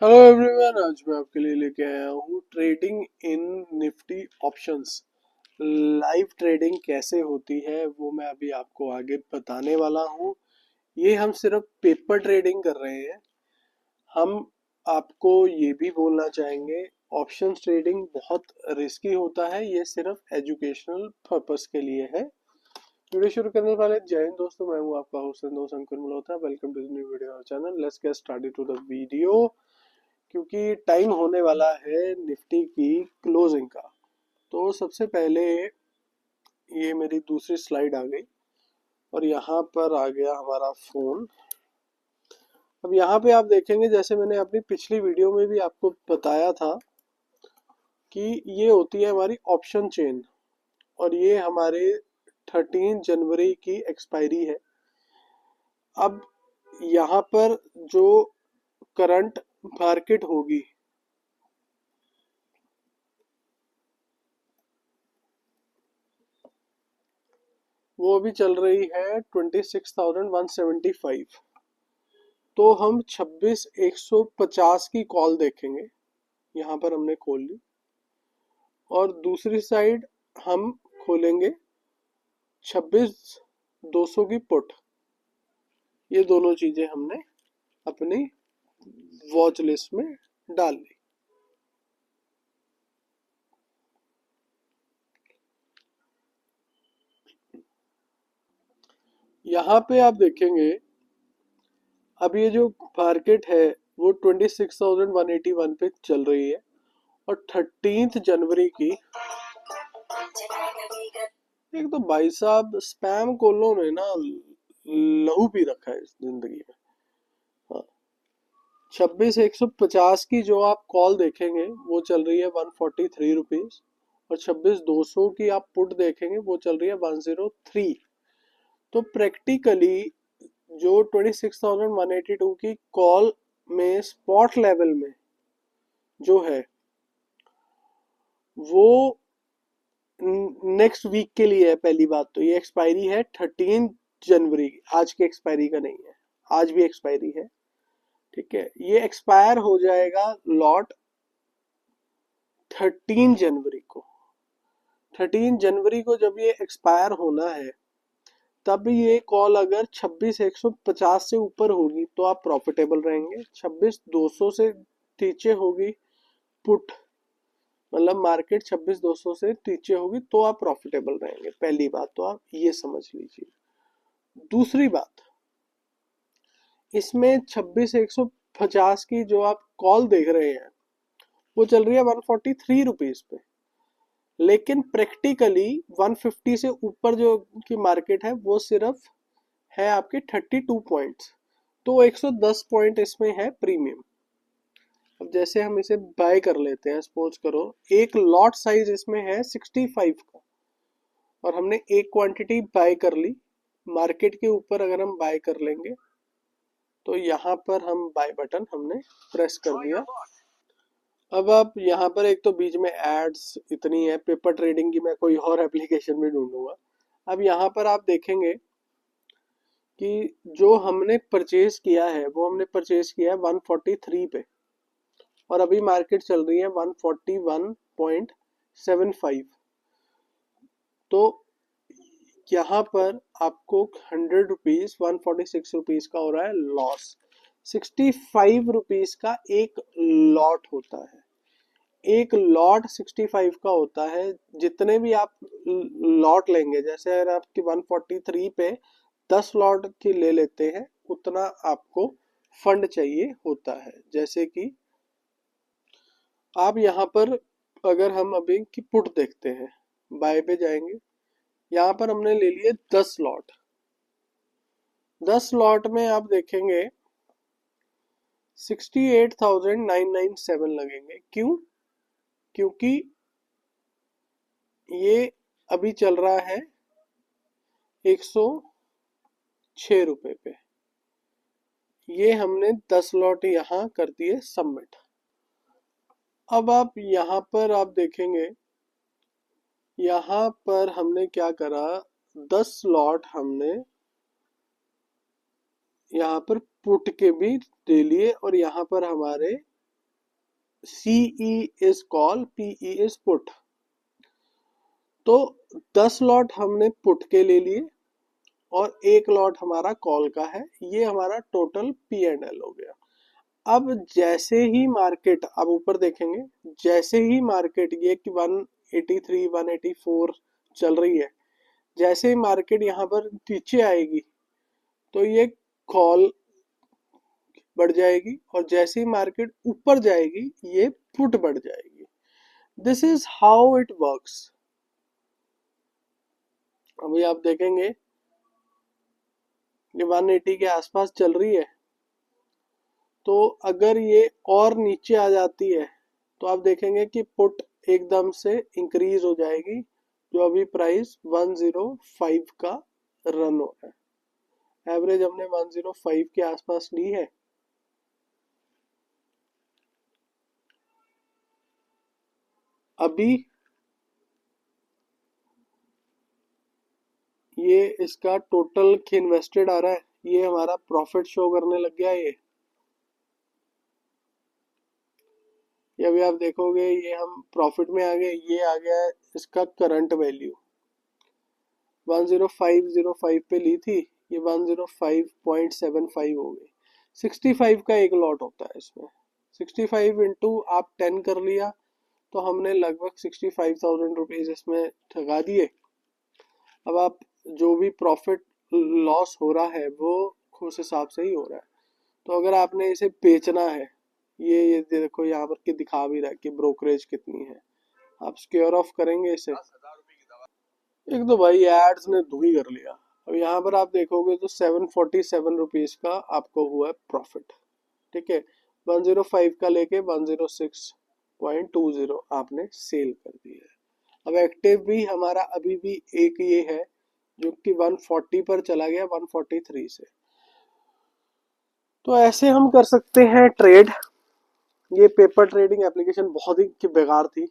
Hello everyone, आज मैं आपके लिए लेके आया हूँ trading in Nifty options. Live trading कैसे होती है वो मैं अभी आपको आगे बताने वाला हूँ। ये हम सिर्फ पेपर ट्रेडिंग कर रहे हैं। हम आपको ये भी बोलना चाहेंगे, ऑप्शंस ट्रेडिंग बहुत रिस्की होता है। ये सिर्फ एजुकेशनल पर्पस के लिए है। वीडियो शुरू करने से पहले जय हिंद दोस्तों, मैं हूँ आपका होस्ट दोस्त Ankur Malhotra. Welcome to the new video channel. Let's get started to the video, क्योंकि टाइम होने वाला है निफ्टी की क्लोजिंग का। तो सबसे पहले ये मेरी दूसरी स्लाइड आ गई और यहाँ पर आ गया हमारा फोन। अब यहाँ पे आप देखेंगे, जैसे मैंने अपनी पिछली वीडियो में भी आपको बताया था कि ये होती है हमारी ऑप्शन चेन, और ये हमारे 13 जनवरी की एक्सपायरी है। अब यहाँ पर जो करंट मार्केट होगी वो अभी चल रही है 26,175। तो हम 26,150 की कॉल देखेंगे। यहाँ पर हमने खोल ली, और दूसरी साइड हम खोलेंगे 26,200 की पुट। ये दोनों चीजें हमने अपनी वॉच लिस्ट में डाल ली। यहाँ पे आप देखेंगे, अब ये जो मार्केट है वो 26,181 पे चल रही है, और 13 जनवरी की एक तो भाई साहब स्पैम कॉलों ने ना लहू पी रखा है इस जिंदगी में। हाँ, 26,150 की जो आप कॉल देखेंगे वो चल रही है 143 रुपीज, और 26,200 की आप पुट देखेंगे वो चल रही है 103। तो प्रैक्टिकली जो 26,182 की कॉल में स्पॉट लेवल में जो है वो नेक्स्ट वीक के लिए है। पहली बात तो ये एक्सपायरी है 13 जनवरी की, आज की एक्सपायरी का नहीं है। आज भी एक्सपायरी है, ठीक है। ये एक्सपायर हो जाएगा लॉट 13 जनवरी को। 13 जनवरी को जब ये एक्सपायर होना है, तब ये कॉल अगर 26,150 से ऊपर होगी तो आप प्रॉफिटेबल रहेंगे। 26,200 से नीचे होगी पुट, मतलब मार्केट 26,200 से नीचे होगी तो आप प्रॉफिटेबल रहेंगे। पहली बात तो आप ये समझ लीजिए। दूसरी बात, इसमें 26,150 की जो आप कॉल देख रहे हैं वो चल रही है 143 रुपीज पे, लेकिन प्रैक्टिकली 150 से ऊपर जो की मार्केट है वो सिर्फ है आपके 32 पॉइंट्स। तो 110 पॉइंट इसमें है प्रीमियम। अब जैसे हम इसे बाय कर लेते हैं, सपोज करो एक लॉट साइज इसमें है 65 का, और हमने एक क्वांटिटी बाय कर ली। मार्केट के ऊपर अगर हम बाय कर लेंगे तो यहाँ पर हम बाय बटन हमने प्रेस कर दिया। अब आप यहाँ पर एक तो बीच में एड्स इतनी है, पेपर ट्रेडिंग की मैं कोई और एप्लीकेशन भी ढूंढूंगा। अब यहाँ पर आप देखेंगे कि जो हमने परचेज किया है वो हमने परचेज किया है 143 पे, और अभी मार्केट चल रही है 141.75। तो यहाँ पर आपको 100 रुपीज 146 रुपीज का हो रहा है लॉस। 65 रुपीज का एक लॉट होता है। एक लॉट 65 का होता है। जितने भी आप लॉट लेंगे, जैसे अगर आपकी 143 पे 10 लॉट की ले लेते हैं, उतना आपको फंड चाहिए होता है। जैसे कि आप यहाँ पर अगर हम अभी की पुट देखते हैं, बाय पे जाएंगे, यहाँ पर हमने ले लिए 10 लॉट। 10 लॉट में आप देखेंगे 68,997 लगेंगे। क्यों? क्योंकि ये अभी चल रहा है 106 रुपए पे। ये हमने 10 लॉट यहाँ कर दिए सबमिट। अब आप यहाँ पर आप देखेंगे, यहाँ पर हमने क्या करा, 10 लॉट हमने यहाँ पर पुट के भी ले लिए, और यहाँ पर हमारे CE is call, PE is put। तो 10 लॉट हमने पुट के ले लिए और एक लॉट हमारा कॉल का है, ये हमारा टोटल P&L हो गया। अब जैसे ही मार्केट, अब ऊपर देखेंगे, जैसे ही मार्केट ये कि 183 184 चल रही है, जैसे ही मार्केट यहाँ पर नीचे आएगी तो ये कॉल बढ़ जाएगी, और जैसे ही मार्केट ऊपर जाएगी ये पुट बढ़ जाएगी। This is how it works. अभी आप देखेंगे ये 180 के आसपास चल रही है, तो अगर ये और नीचे आ जाती है तो आप देखेंगे कि पुट एकदम से इंक्रीज हो जाएगी, जो अभी प्राइस 105 का रन हो रहा है। एवरेज हमने 105 के आसपास ली है। अभी ये इसका टोटल इन्वेस्टेड आ रहा है, ये हमारा प्रॉफिट शो करने लग गया। ये अभी आप देखोगे ये हम प्रॉफिट में आ गए, ये आ गया है इसका करंट वैल्यू। 10505 पे ली थी, ये 105.75 हो गई। 65 का एक लॉट होता है इसमें। 65 इंटू आप 10 कर लिया तो हमने लगभग 65,000 रुपीज इसमें ठगा दिए। अब आप जो भी प्रॉफिट लॉस हो रहा है वो उस हिसाब से ही हो रहा है। तो अगर आपने इसे बेचना है, ये देखो यहाँ पर कि दिखा भी रहा है कि ब्रोकरेज कितनी है, आप स्क्योर ऑफ करेंगे इसे, एक तो भाई एड्स ने धुई कर लिया। अब यहाँ पर आप देखोगे तो 747 रुपीज का आपको हुआ है प्रॉफिट। ठीक है, 105 का लेके 106.20 आपने सेल कर दिया है। अब एक्टिव भी हमारा अभी भी एक ये है जो कि 140 पर चला गया 143 से। तो ऐसे हम कर सकते हैं ट्रेड। ये पेपर ट्रेडिंग एप्लीकेशन बहुत ही बेकार थी।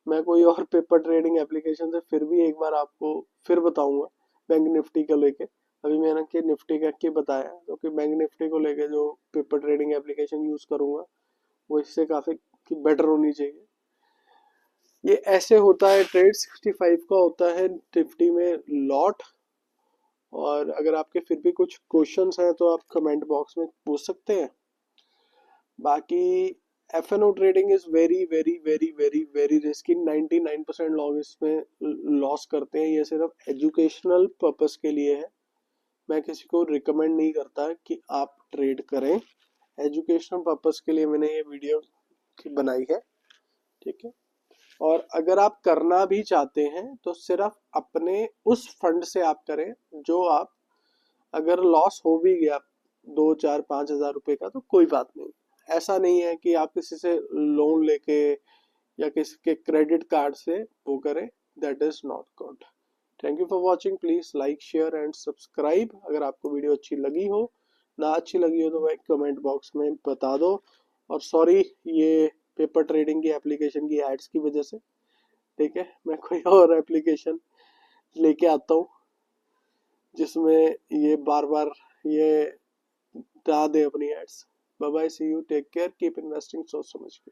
मैं कोई और पेपर ट्रेडिंग एप्लीकेशन से फिर भी एक बार आपको फिर बताऊंगा बैंक निफ्टी को लेके। अभी मैंने कि निफ्टी का के बताया, क्योंकि बैंक निफ्टी को लेके जो पेपर ट्रेडिंग एप्लीकेशन यूज करूंगा वो इससे काफी बेटर होनी चाहिए। ये ऐसे होता है ट्रेड। 65 का होता है निफ्टी में लॉट। और अगर आपके फिर भी कुछ क्वेश्चंस हैं तो आप कमेंट बॉक्स में पूछ सकते हैं। बाकी FNO trading is very very very very very risky. 99% लोग इसमें लॉस करते हैं। ये सिर्फ एजुकेशनल पर्पस के लिए है। मैं किसी को रिकमेंड नहीं करता कि आप ट्रेड करें। एजुकेशनल पर्पस के लिए मैंने ये वीडियो बनाई है। ठीक है, और अगर आप करना भी चाहते हैं तो सिर्फ अपने उस फंड से आप करें जो आप, अगर लॉस हो भी गया 2 4 5 हज़ार रुपए का तो कोई बात नहीं। ऐसा नहीं है कि आप किसी से लोन लेके या किसी के क्रेडिट कार्ड से वो करें, that is not good. Thank you for watching. Please like share and subscribe. अगर आपको वीडियो अच्छी लगी हो, ना अच्छी लगी हो तो भाई कमेंट बॉक्स में बता दो। और सॉरी ये पेपर ट्रेडिंग की एप्लीकेशन की एड्स की वजह से। ठीक है, मैं कोई और एप्लीकेशन लेके आता हूँ जिसमें ये बार बार ये डाल दे अपनी ads. Bye bye, see you, take care, keep investing सोच समझ के।